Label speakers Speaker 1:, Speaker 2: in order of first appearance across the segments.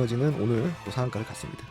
Speaker 1: 대성에너지는 오늘 또 상한가를 갔습니다.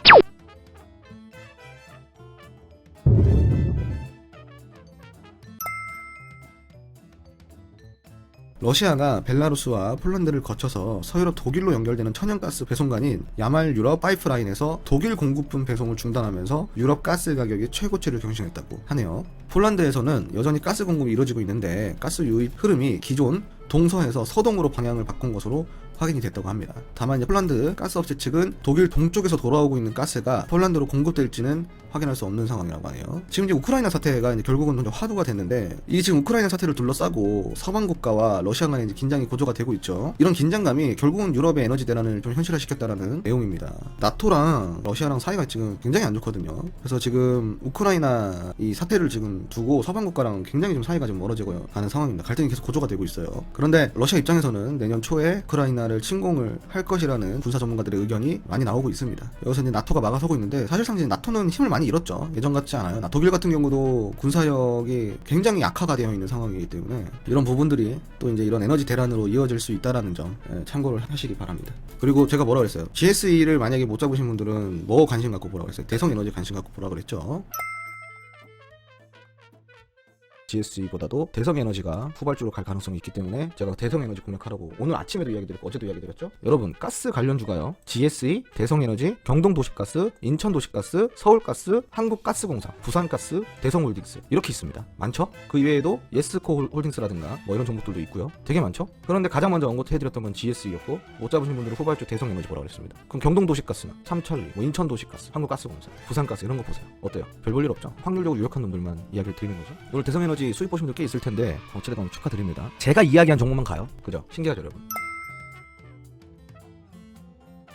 Speaker 1: 러시아가 벨라루스와 폴란드를 거쳐서 서유럽 독일로 연결되는 천연가스 배송관인 야말 유럽 파이프라인에서 독일 공급분 배송을 중단하면서 유럽 가스 가격이 최고치를 경신했다고 하네요. 폴란드에서는 여전히 가스 공급이 이루어지고 있는데 가스 유입 흐름이 기존 동서에서 서동으로 방향을 바꾼 것으로 확인이 됐다고 합니다. 다만 이제 폴란드 가스업체 측은 독일 동쪽에서 돌아오고 있는 가스가 폴란드로 공급될지는 확인할 수 없는 상황이라고 하네요. 지금 이제 우크라이나 사태가 이제 결국은 좀 화두가 됐는데, 이 지금 우크라이나 사태를 둘러싸고 서방 국가와 러시아 간의 이제 긴장이 고조가 되고 있죠. 이런 긴장감이 결국은 유럽의 에너지 대란을 좀 현실화시켰다라는 내용입니다. 나토랑 러시아랑 사이가 지금 굉장히 안 좋거든요. 그래서 지금 우크라이나 이 사태를 지금 두고 서방 국가랑 굉장히 좀 사이가 좀 멀어지고 가는 상황입니다. 갈등이 계속 고조가 되고 있어요. 그런데 러시아 입장에서는 내년 초에 우크라이나를 침공을 할 것이라는 군사 전문가들의 의견이 많이 나오고 있습니다. 여기서 이제 나토가 막아서고 있는데, 사실상 이제 나토는 힘을 많이 잃었죠. 예전 같지 않아요. 독일 같은 경우도 군사력이 굉장히 약화가 되어 있는 상황이기 때문에 이런 부분들이 또 이제 이런 에너지 대란으로 이어질 수 있다라는 점 참고를 하시기 바랍니다. 그리고 제가 뭐라 그랬어요? GSE를 만약에 못 잡으신 분들은 뭐 관심 갖고 보라고 그랬어요? 대성에너지 관심 갖고 보라고 그랬죠. GSE보다도 대성에너지가 후발주로 갈 가능성이 있기 때문에 제가 대성에너지 공략하라고 오늘 아침에도 이야기 드렸고 어제도 이야기 드렸죠. 여러분, 가스 관련주가요, GSE, 대성에너지, 경동도시가스, 인천도시가스, 서울가스, 한국가스공사, 부산가스, 대성홀딩스 이렇게 있습니다. 많죠? 그 이외에도 예스코 홀딩스라든가 뭐 이런 종목들도 있고요. 되게 많죠? 그런데 가장 먼저 언급해드렸던 건 GSE였고, 못 잡으신 분들은 후발주 대성에너지 보라고 그랬습니다. 그럼 경동도시가스나 삼천리, 뭐 인천도시가스, 한국가스공사, 부산가스 이런 거 보세요. 어때요? 별 볼 일 없죠? 확률적으로 유력한 놈들만 이야기를 드리는 거죠. 오늘 대성에너지 수익 보신 분들 꽤 있을 텐데 어찌됐건 축하드립니다. 제가 이야기한 종목만 가요. 그죠? 신기하죠, 여러분?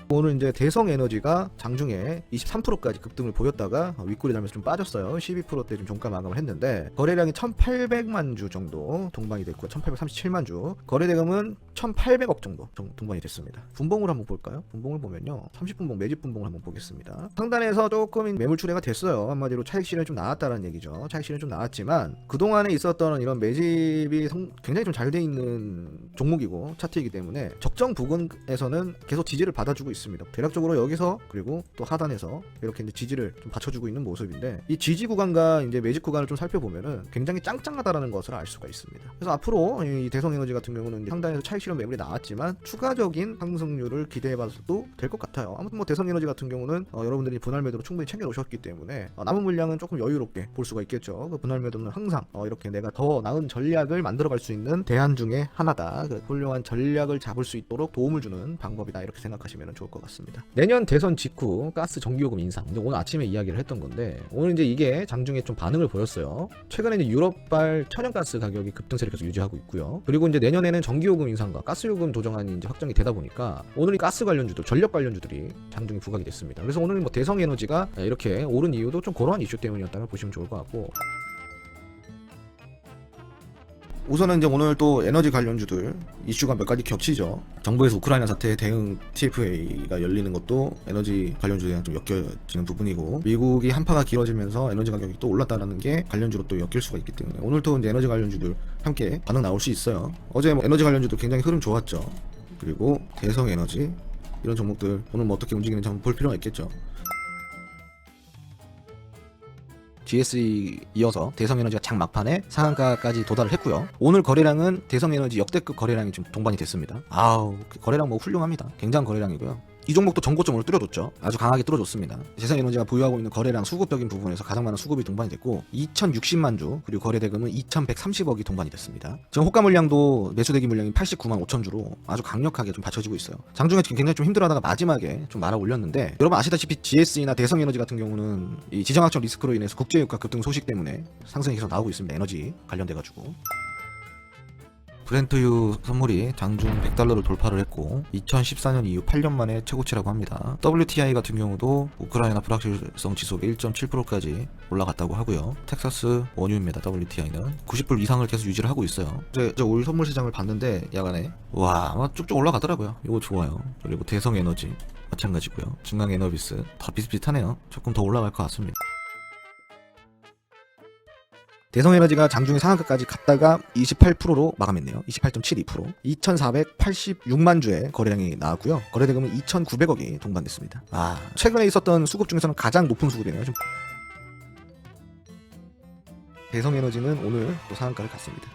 Speaker 1: 오늘 이제 대성에너지가 장중에 23%까지 급등을 보였다가 윗골이 달면서 좀 빠졌어요. 12%대 좀 종가 마감을 했는데, 거래량이 1,800만 주 정도 동반이 됐고 1,837만 주, 거래대금은 1,800억 정도 동반이 됐습니다. 분봉을 한번 볼까요? 분봉을 보면요, 30분봉 매집 분봉을 한번 보겠습니다. 상단에서 조금 매물 출회가 됐어요. 한마디로 차익 실현이 좀 나왔다는 얘기죠. 차익 실현이 좀 나왔지만 그동안에 있었던 이런 매집이 굉장히 좀 잘 돼 있는 종목이고 차트이기 때문에 적정 부근에서는 계속 지지를 받아주고 있습니다. 대략적으로 여기서 그리고 또 하단에서 이렇게 이제 지지를 좀 받쳐주고 있는 모습인데, 이 지지 구간과 이제 매집 구간을 좀 살펴보면은 굉장히 짱짱하다라는 것을 알 수가 있습니다. 그래서 앞으로 이 대성에너지 같은 경우는 상단에서 차익 실현 매물이 나왔지만 추가적인 상승률을 기대해봐도 될 것 같아요. 아무튼 뭐 대성에너지 같은 경우는 여러분들이 분할 매도로 충분히 챙겨 놓으셨기 때문에 남은 물량은 조금 여유롭게 볼 수가 있겠죠. 그 분할 매도는 항상 이렇게 내가 더 나은 전략을 만들어갈 수 있는 대안 중에 하나다. 그 훌륭한 전략을 잡을 수 있도록 도움을 주는 방법이다, 이렇게 생각하시면 좋을 것 같습니다. 내년 대선 직후 가스 전기요금 인상, 이제 오늘 아침에 이야기를 했던 건데, 오늘 이제 이게 장중에 좀 반응을 보였어요. 최근에 이제 유럽발 천연가스 가격이 급등세를 계속 유지하고 있고요. 그리고 이제 내년에는 전기요금 인상과 가스요금 조정안이 이제 확정이 되다 보니까 오늘 이 가스 관련주들, 전력 관련주들이 장중에 부각이 됐습니다. 그래서 오늘 뭐 대성에너지가 이렇게 오른 이유도 좀 그러한 이슈 때문이었다면 보시면 좋을 것 같고, 우선은 이제 오늘 또 에너지 관련주들 이슈가 몇 가지 겹치죠. 정부에서 우크라이나 사태에 대응 TFA가 열리는 것도 에너지 관련주랑 좀 엮여지는 부분이고, 미국이 한파가 길어지면서 에너지 가격이 또 올랐다라는 게 관련주로 또 엮일 수가 있기 때문에 오늘 또 이제 에너지 관련주들 함께 반응 나올 수 있어요. 어제 뭐 에너지 관련주도 굉장히 흐름 좋았죠. 그리고 대성에너지 이런 종목들 오늘 뭐 어떻게 움직이는지 한번 볼 필요가 있겠죠. GSE 이어서 대성에너지가 장 막판에 상한가까지 도달을 했고요. 오늘 거래량은 대성에너지 역대급 거래량이 좀 동반이 됐습니다. 거래량 뭐 훌륭합니다. 굉장한 거래량이고요. 이 종목도 전고점으로 뚫어줬죠. 아주 강하게 뚫어줬습니다. 대성에너지가 보유하고 있는 거래량 수급적인 부분에서 가장 많은 수급이 동반이 됐고 2,060만 주, 그리고 거래대금은 2,130억이 동반이 됐습니다. 지금 호가 물량도 매수대기 물량이 89만 5천 주로 아주 강력하게 좀 받쳐지고 있어요. 장중에 굉장히 좀 힘들어하다가 마지막에 좀 말아 올렸는데, 여러분 아시다시피 GSE나 대성에너지 같은 경우는 이 지정학적 리스크로 인해서 국제유가 급등 소식 때문에 상승이 계속 나오고 있습니다. 에너지 관련돼가지고. 브렌트유 선물이 장중 100달러를 돌파를 했고 2014년 이후 8년 만에 최고치라고 합니다. WTI 같은 경우도 우크라이나 불확실성 지수가 1.7%까지 올라갔다고 하고요. 텍사스 원유입니다. WTI는 90불 이상을 계속 유지를 하고 있어요. 저 오일 선물 시장을 봤는데 야간에 와 쭉쭉 올라가더라고요. 이거 좋아요. 그리고 대성에너지 마찬가지고요. 중앙에너비스 다 비슷비슷하네요. 조금 더 올라갈 것 같습니다. 대성에너지가 장중에 상한가까지 갔다가 28%로 마감했네요. 28.72%. 2,486만 주의 거래량이 나왔고요. 거래대금은 2,900억이 동반됐습니다. 최근에 있었던 수급 중에서는 가장 높은 수급이네요. 대성에너지는 오늘 또 상한가를 갔습니다.